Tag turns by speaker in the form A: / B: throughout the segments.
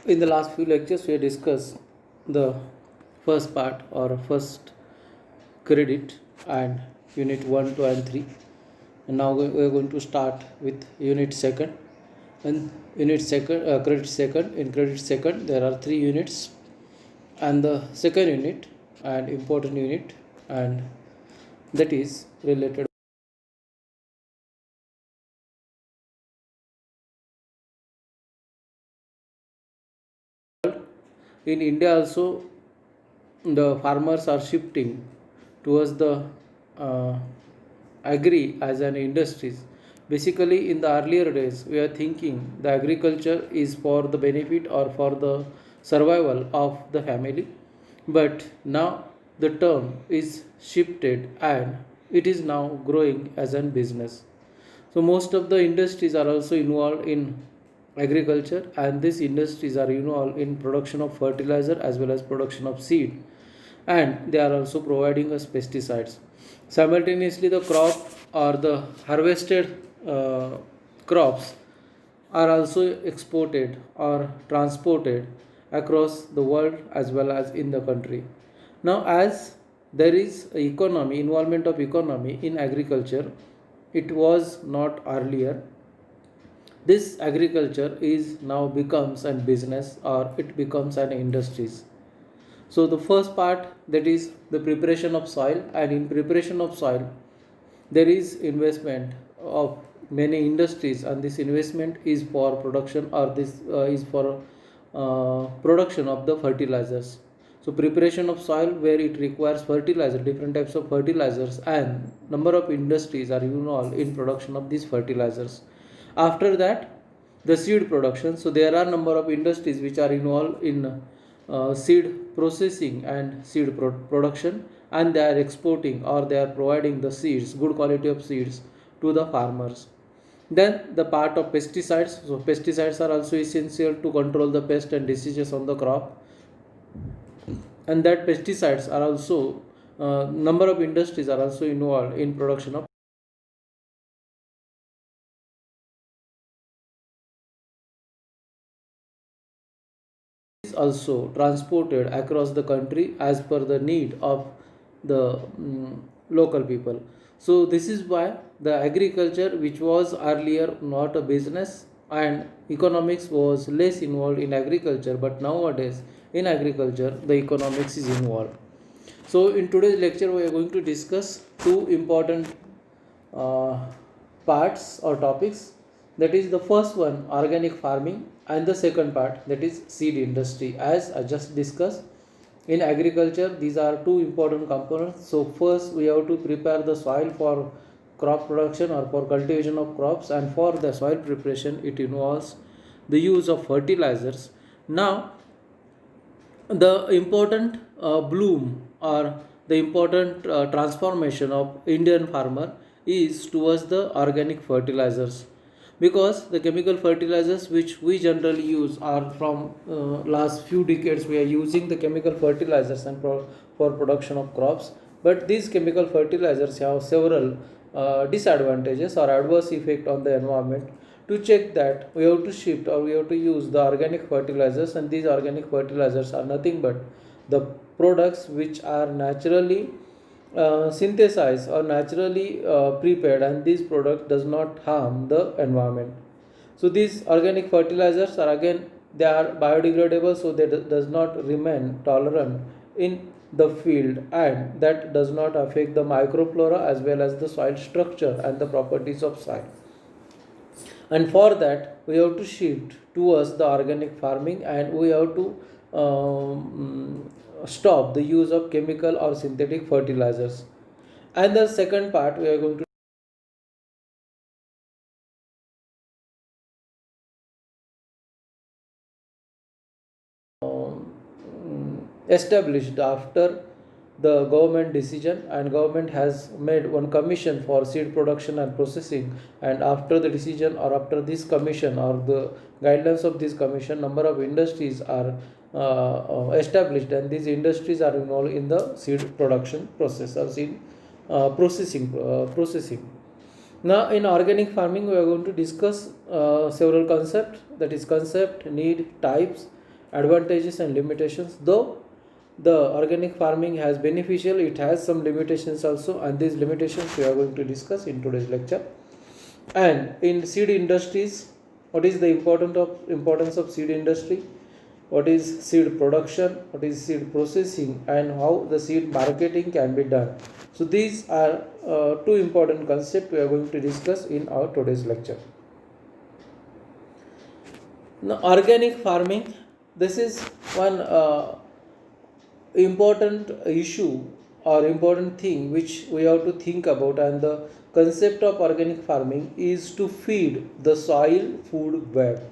A: In the last few lectures, we discussed the first part or first credit and unit 1, 2, and 3. And now we are going to start with unit second. And unit second, credit second. In credit second, there are 3 units, and the second unit and important unit, and that is related. In India also, the farmers are shifting towards the uh, agri as an industries. Basically, in the earlier days, we are thinking the agriculture is for the benefit or for the survival of the family, but now the term is shifted and it is now growing as a business. So most of the industries are also involved in agriculture, and these industries are involved in production of fertilizer as well as production of seed, and they are also providing us pesticides. Simultaneously, the crop or the harvested crops are also exported or transported across the world as well as in the country. Now, as there is economy, involvement of economy in agriculture, it was not earlier. This agriculture is now becomes a business or it becomes an industries. So the first part, that is the preparation of soil, and in preparation of soil there is investment of many industries, and this investment is for production, or this is for production of the fertilizers. So preparation of soil where it requires fertilizer, different types of fertilizers, and number of industries are involved in production of these fertilizers. After that, the seed production. So there are number of industries which are involved in seed processing and seed production, and they are exporting or they are providing the seeds, good quality of seeds, to the farmers. Then the part of pesticides. So pesticides are also essential to control the pest and diseases on the crop, and that pesticides are also number of industries are also involved in production of is also transported across the country as per the need of the local people. So this is why the agriculture, which was earlier not a business, and economics was less involved in agriculture, but nowadays in agriculture the economics is involved. So in today's lecture we are going to discuss two important uh, parts or topics, that is the first one organic farming, and the second part, that is seed industry. As I just discussed, in agriculture these are two important components. So first we have to prepare the soil for crop production or for cultivation of crops, and for the soil preparation it involves the use of fertilizers. Now the important bloom or the important transformation of Indian farmer is towards the organic fertilizers, because the chemical fertilizers which we generally use are from last few decades we are using the chemical fertilizers and for production of crops, but these chemical fertilizers have several disadvantages or adverse effect on the environment. To check that, we have to shift or we have to use the organic fertilizers, and these organic fertilizers are nothing but the products which are naturally synthesized or naturally prepared, and this product does not harm the environment. So these organic fertilizers are, again, they are biodegradable, so they does not remain tolerant in the field, and that does not affect the microflora as well as the soil structure and the properties of soil. And for that we have to shift towards the organic farming, and we have to stop the use of chemical or synthetic fertilizers. And the second part, we are going to established after the government decision, and government has made one commission for seed production and processing, and after the decision or after this commission or the guidelines of this commission, number of industries are established, and these industries are involved in the seed production process or seed processing. Now in organic farming we are going to discuss several concepts, that is concept, need, types, advantages and limitations. Though the organic farming has beneficial, it has some limitations also, and these limitations we are going to discuss in today's lecture. And in seed industries, what is the importance of seed industry, what is seed production, what is seed processing, and how the seed marketing can be done. So these are two important concepts we are going to discuss in our today's lecture. Now, organic farming, this is one important issue or important thing which we have to think about, and the concept of organic farming is to feed the soil food web.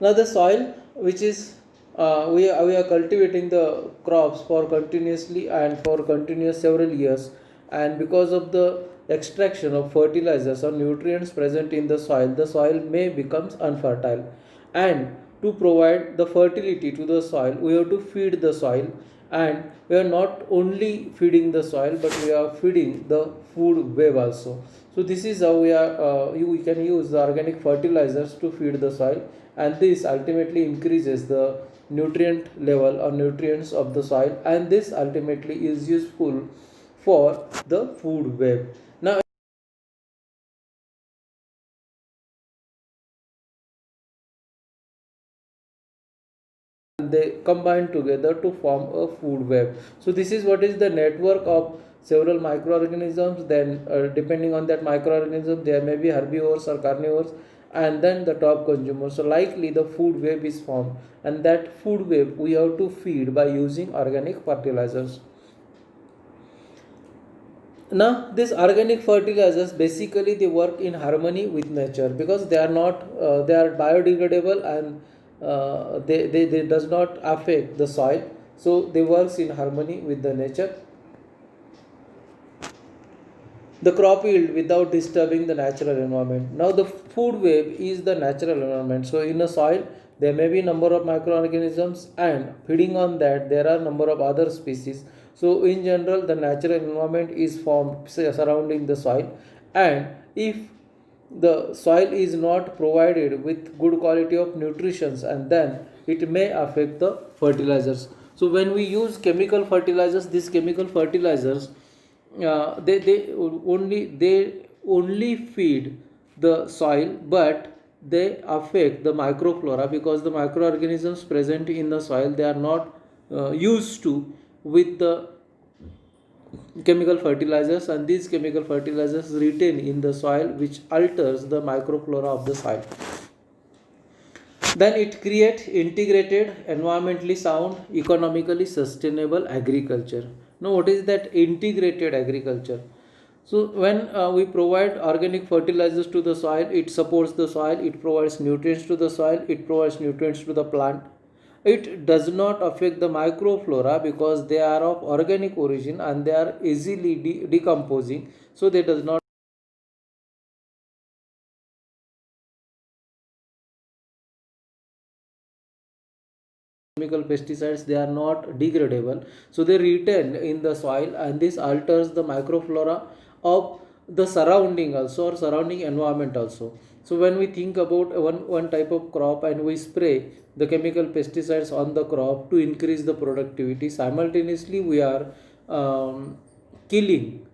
A: Now the soil which is we are cultivating the crops for continuously and for continuous several years, and because of the extraction of fertilizers or nutrients present in the soil may becomes unfertile, and to provide the fertility to the soil we have to feed the soil, and we are not only feeding the soil but we are feeding the food web also. So this is how we can use the organic fertilizers to feed the soil, and this ultimately increases the nutrient level or nutrients of the soil, and this ultimately is useful for the food web. Now they combine together to form a food web. So this is what is the network of several microorganisms. Then depending on that microorganism there may be herbivores or carnivores, and then the top consumer. So likely the food web is formed, and that food web we have to feed by using organic fertilizers. Now these organic fertilizers basically they work in harmony with nature, because they are not they are biodegradable, and they does not affect the soil, so they works in harmony with the nature. The crop yield without disturbing the natural environment. Now the food web is the natural environment. So in a soil there may be number of microorganisms, and feeding on that there are number of other species. So in general the natural environment is formed surrounding the soil, and if the soil is not provided with good quality of nutrition, and then it may affect the fertilizers. So when we use chemical fertilizers, these chemical fertilizers they only feed the soil, but they affect the microflora, because the microorganisms present in the soil they are not used to with the chemical fertilizers, and these chemical fertilizers retain in the soil, which alters the microflora of the soil. Then it creates integrated, environmentally sound, economically sustainable agriculture. Now what is that integrated agriculture? So when we provide organic fertilizers to the soil, it supports the soil, it provides nutrients to the soil, it provides nutrients to the plant. It does not affect the microflora because they are of organic origin and they are easily decomposing, so they does not chemical pesticides, they are not degradable, so they retain in the soil, and this alters the microflora of the surrounding also, or surrounding environment also. So when we think about one type of crop and we spray the chemical pesticides on the crop to increase the productivity, simultaneously we are killing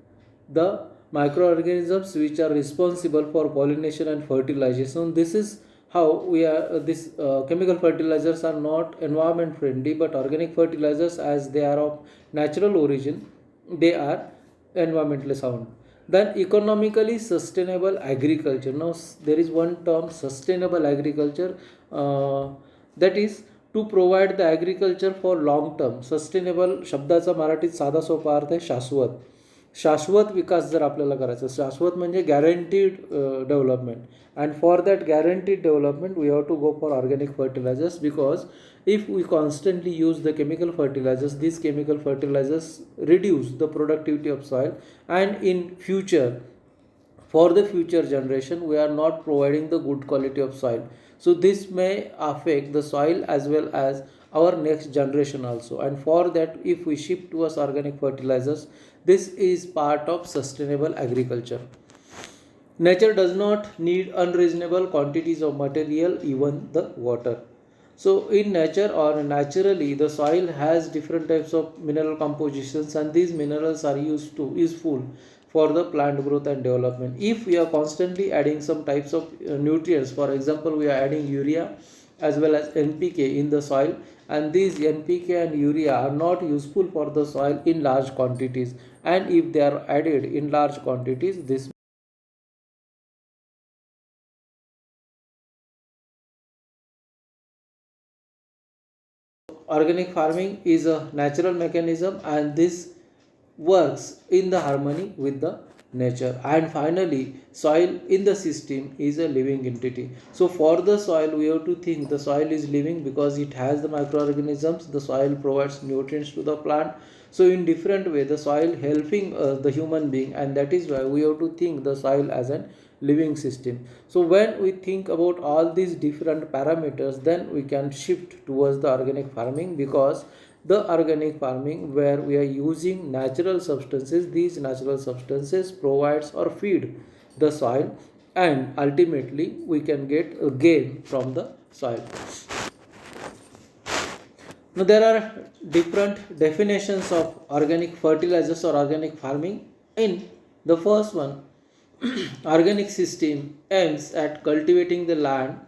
A: the microorganisms which are responsible for pollination and fertilization. This is how we are this chemical fertilizers are not environment friendly, but organic fertilizers, as they are of natural origin, they are environmentally sound. Then economically sustainable agriculture. Now there is one term, sustainable agriculture, that is to provide the agriculture for long term. Sustainable शब्दाचा मराठीत साधा सोपा अर्थ आहे शाश्वत. शाश्वत विकास जर आपल्याला करायचा, शाश्वत म्हणजे guaranteed development, and for that guaranteed development we have to go for organic fertilisers, because if we constantly use the chemical fertilizers, these chemical fertilizers reduce the productivity of soil, and in future, for the future generation, we are not providing the good quality of soil. So this may affect the soil as well as our next generation also, and for that if we shift towards organic fertilizers, this is part of sustainable agriculture. Nature does not need unreasonable quantities of material, even the water. So in nature or naturally, the soil has different types of mineral compositions, and these minerals are useful for the plant growth and development. If we are constantly adding some types of nutrients, for example, we are adding urea as well as NPK in the soil, and these NPK and urea are not useful for the soil in large quantities, and if they are added in large quantities, this organic farming is a natural mechanism, and this works in the harmony with the nature. And finally, soil in the system is a living entity. So for the soil, we have to think the soil is living because it has the microorganisms. The soil provides nutrients to the plant. So in different way, the soil helping the human being, and that is why we have to think the soil as an living system. So when we think about all these different parameters, then we can shift towards the organic farming, because the organic farming where we are using natural substances, these natural substances provides or feed the soil, and ultimately we can get a gain from the soil. Now there are different definitions of organic fertilizers or organic farming. In the first one, organic system aims at cultivating the land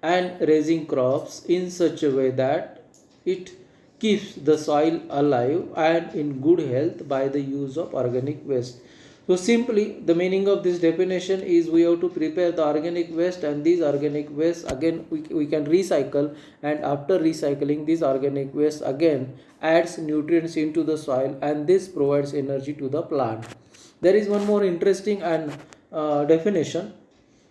A: and raising crops in such a way that it keeps the soil alive and in good health by the use of organic waste. So simply the meaning of this definition is we have to prepare the organic waste, and these organic waste again we can recycle, and after recycling this organic waste again adds nutrients into the soil, and this provides energy to the plant. There is one more interesting and definition.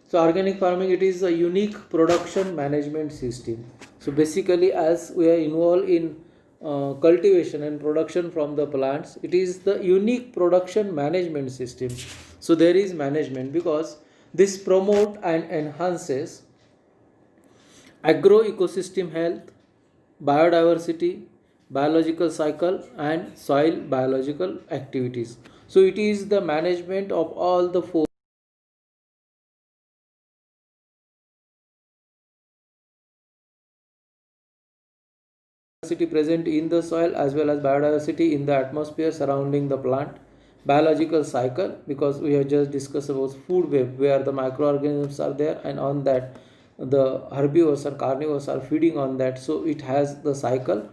A: So organic farming, it is a unique production management system. So basically, as we are involved in cultivation and production from the plants, it is the unique production management system. So there is management because this promote and enhances agroecosystem health, biodiversity, biological cycle, and soil biological activities. So it is the management of all the four biodiversity present in the soil as well as biodiversity in the atmosphere surrounding the plant. Biological cycle, because we have just discussed about food web where the microorganisms are there, and on that the herbivores and carnivores are feeding on that, so it has the cycle.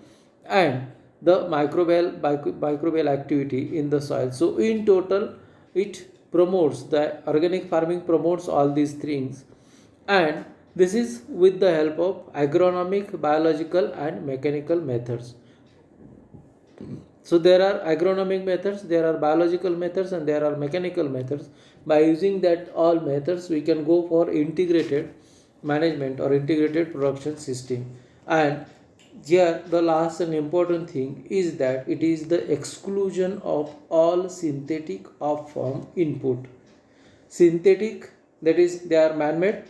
A: And the microbial activity in the soil. So in total, it promotes the organic farming promotes all these things, and this is with the help of agronomic, biological, and mechanical methods. So there are agronomic methods, there are biological methods, and there are mechanical methods. By using that all methods, we can go for integrated management or integrated production system. And here the last and important thing is that it is the exclusion of all synthetic or farm input. Synthetic, that is they are man-made,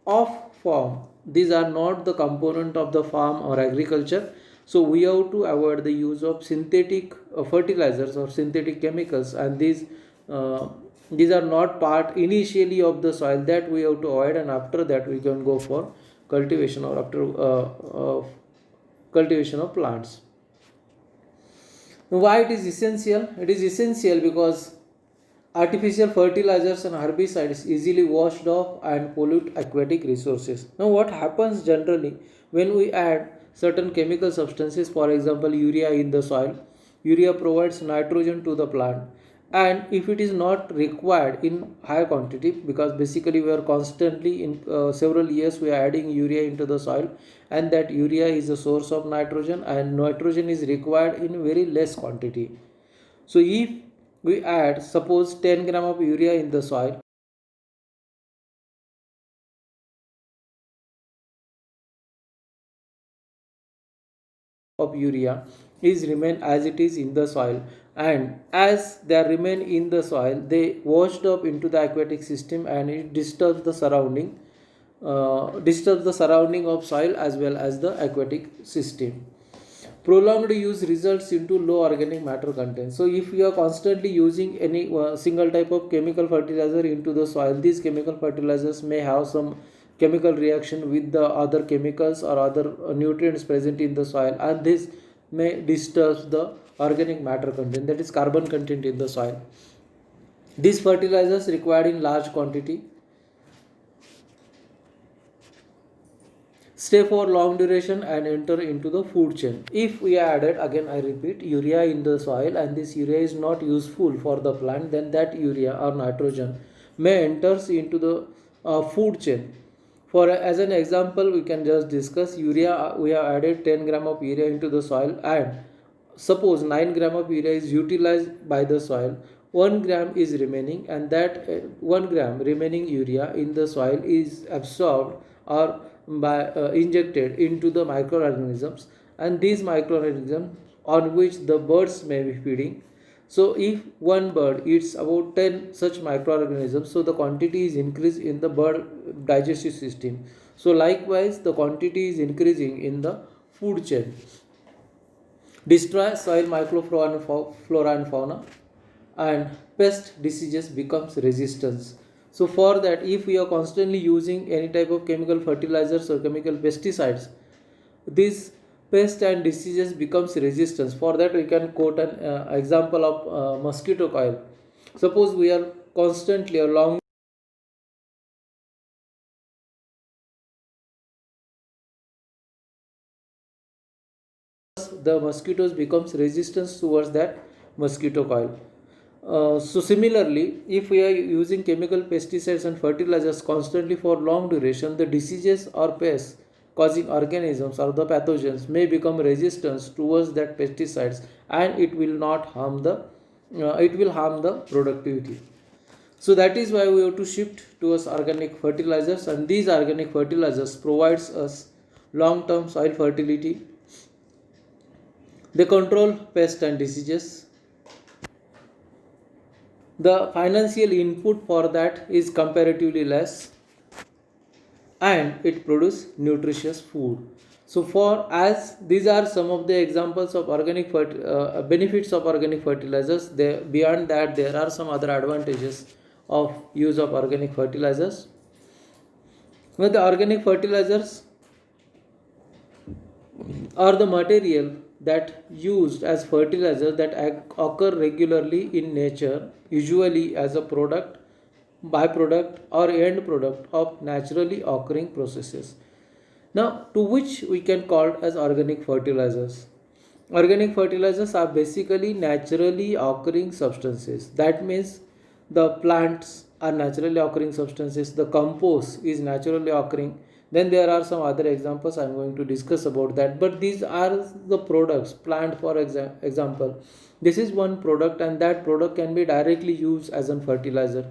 A: of farm, these are not the component of the farm or agriculture. So we have to avoid the use of synthetic fertilizers or synthetic chemicals, and these are not part initially of the soil, that we have to avoid, and after that we can go for cultivation or after cultivation of plants. Why it is essential? It is essential because artificial fertilizers and herbicides easily washed off and pollute aquatic resources. Now, what happens generally when we add certain chemical substances, for example, urea in the soil? Urea provides nitrogen to the plant, and if it is not required in high quantity, because basically we are constantly in several years we are adding urea into the soil, and that urea is a source of nitrogen, and nitrogen is required in very less quantity. So if we add suppose 10 gram of urea in the soil of urea is remain as it is in the soil, and as they remain in the soil, they washed up into the aquatic system, and it disturbs the surrounding of soil as well as the aquatic system. Prolonged use results into low organic matter content. So if you are constantly using any single type of chemical fertilizer into the soil, these chemical fertilizers may have some chemical reaction with the other chemicals or other nutrients present in the soil, and this may disturb the organic matter content, that is carbon content in the soil. These fertilizers required in large quantity stay for long duration and enter into the food chain. If we added, again I repeat, urea in the soil and this urea is not useful for the plant, then that urea or nitrogen may enters into the food chain. For as an example, we can just discuss urea. We have added 10 gram of urea into the soil, and suppose 9 gram of urea is utilized by the soil, 1 gram is remaining, and that 1 gram remaining urea in the soil is absorbed or by injected into the microorganisms, and these microorganisms on which the birds may be feeding. So if one bird eats about 10 such microorganisms, so the quantity is increased in the bird digestive system. So likewise the quantity is increasing in the food chain. Destroy soil microflora and fauna, and pest diseases becomes resistance. So for that, if we are constantly using any type of chemical fertilizers or chemical pesticides, this pest and diseases becomes resistance. For that, we can quote an example of mosquito coil. Suppose we are constantly or long the mosquitoes becomes resistance towards that mosquito coil. So similarly, if we are using chemical pesticides and fertilizers constantly for long duration, the diseases or pests causing organisms or the pathogens may become resistant towards that pesticides, and it will not harm the it will harm the productivity. So that is why we have to shift towards organic fertilizers, and these organic fertilizers provides us long term soil fertility. They control pests and diseases. The financial input for that is comparatively less, and it produces nutritious food. So for as these are some of the examples of benefits of organic fertilizers, beyond that there are some other advantages of use of organic fertilizers. Now the organic fertilizers are the material that used as fertilizer that occur regularly in nature, usually as a product, byproduct or end product of naturally occurring processes. Now to which we can call as organic fertilizers. Organic fertilizers are basically naturally occurring substances. That means the plants are naturally occurring substances, the compost is naturally occurring. Then there are some other examples I am going to discuss about that, but these are the products. Plant, for example, this is one product, and that product can be directly used as a fertilizer.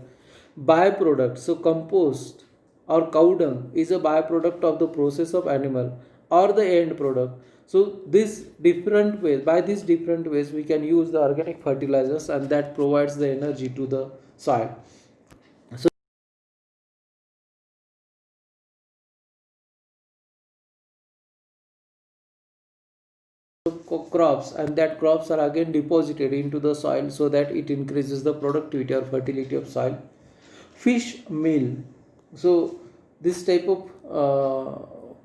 A: Byproduct, so compost or cow dung is a byproduct of the process of animal or the end product. So this different ways, by these different ways we can use the organic fertilizers, and that provides the energy to the soil. So crops, and that crops are again deposited into the soil so that it increases the productivity or fertility of soil. Fish meal, so this type of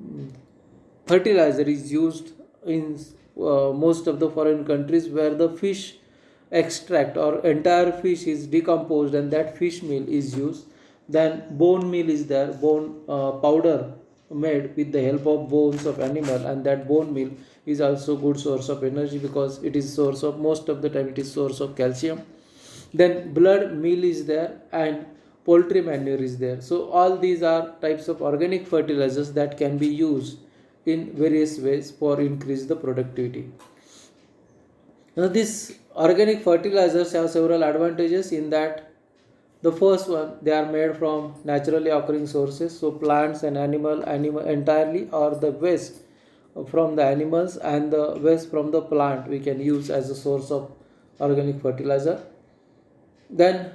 A: fertilizer is used in most of the foreign countries, where the fish extract or entire fish is decomposed and that fish meal is used. Then bone meal is there, bone powder made with the help of bones of animal, and that bone meal is also good source of energy because it is source of, most of the time it is source of calcium. Then blood meal is there, and poultry manure is there. So all these are types of organic fertilizers that can be used in various ways for increase the productivity. Now these organic fertilizers have several advantages in that the first one, they are made from naturally occurring sources, so plants and animal entirely, or the waste from the animals and the waste from the plant we can use as a source of organic fertilizer. Then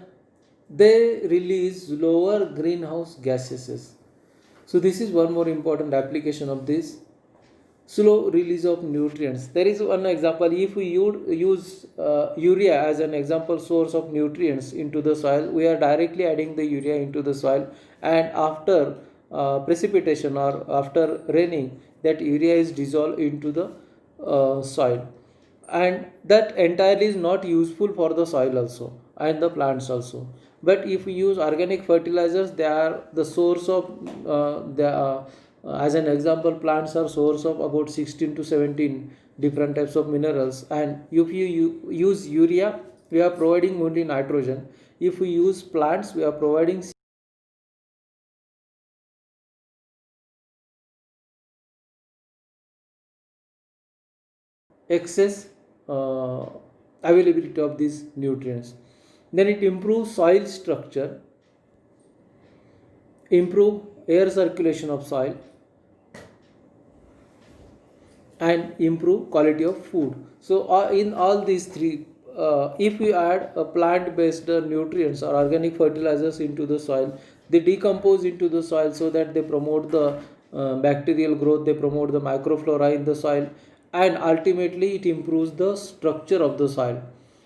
A: they release lower greenhouse gases. So this is one more important application of this. Slow release of nutrients. There is one example. If we use urea as an example source of nutrients into the soil, we are directly adding the urea into the soil, and after precipitation or after raining, that urea is dissolved into the soil, and that entirely is not useful for the soil also and the plants also. But if we use organic fertilizers, they are the source of as an example, plants are source of about 16 to 17 different types of minerals, and if you use urea, we are providing only nitrogen. If we use plants, we are providing excess uh, availability of these nutrients. Then it improves soil structure, improve air circulation of soil, and improve quality of food. So in all these three, if we add a plant based nutrients or organic fertilizers into the soil, they decompose into the soil so that they promote the bacterial growth, they promote the microflora in the soil, and ultimately it improves the structure of the soil.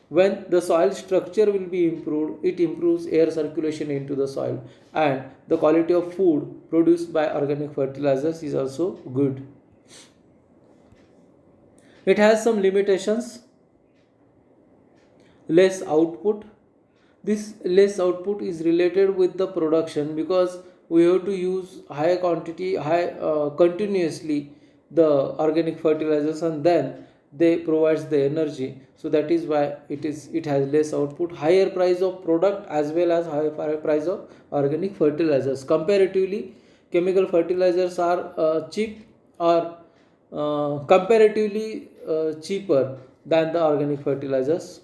A: When the soil structure will be improved, it improves air circulation into the soil, and the quality of food produced by organic fertilizers is also good. It has some limitations: less output. This less output is related with the production, because we have to use high quantity, high continuously the organic fertilizers, and then they provides the energy. So that is why it has less output, higher price of product, as well as higher price of organic fertilizers. Comparatively, chemical fertilizers are cheap, or comparatively cheaper than the organic fertilizers.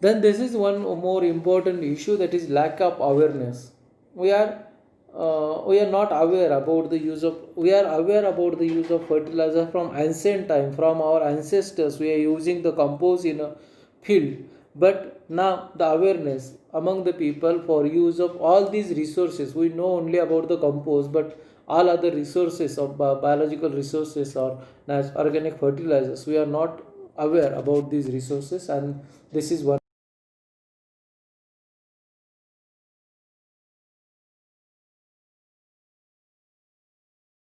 A: Then this is one more important issue, that is lack of awareness. We are not aware about the use of we are aware about the use of fertilizer from ancient time, from our ancestors. We are using the compost in a field, but now the awareness among the people for use of all these resources, we know only about the compost, but all other resources of biological resources or organic fertilizers, we are not aware about these resources, and this is one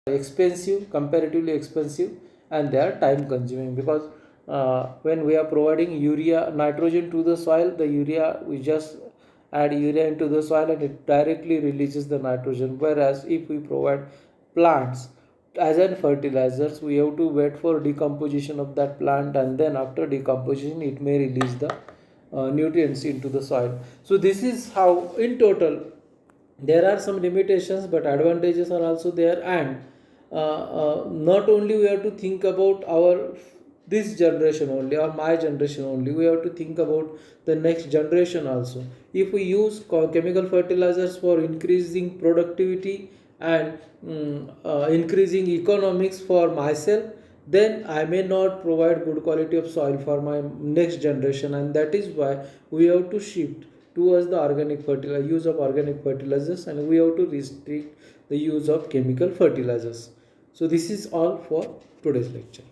A: expensive, comparatively expensive, and they are time consuming, because when we are providing urea nitrogen to the soil, the urea, we just add urea into the soil and it directly releases the nitrogen, whereas if we provide plants as an fertilizers, we have to wait for decomposition of that plant, and then after decomposition it may release the nutrients into the soil. So this is how in total there are some limitations, but advantages are also there. And not only we have to think about our this generation only, or my generation only, we have to think about the next generation also. If we use chemical fertilizers for increasing productivity and increasing economics for myself, then I may not provide good quality of soil for my next generation, and that is why we have to shift towards the organic fertilizer, use of organic fertilizers, and we have to restrict the use of chemical fertilizers. So this is all for today's lecture.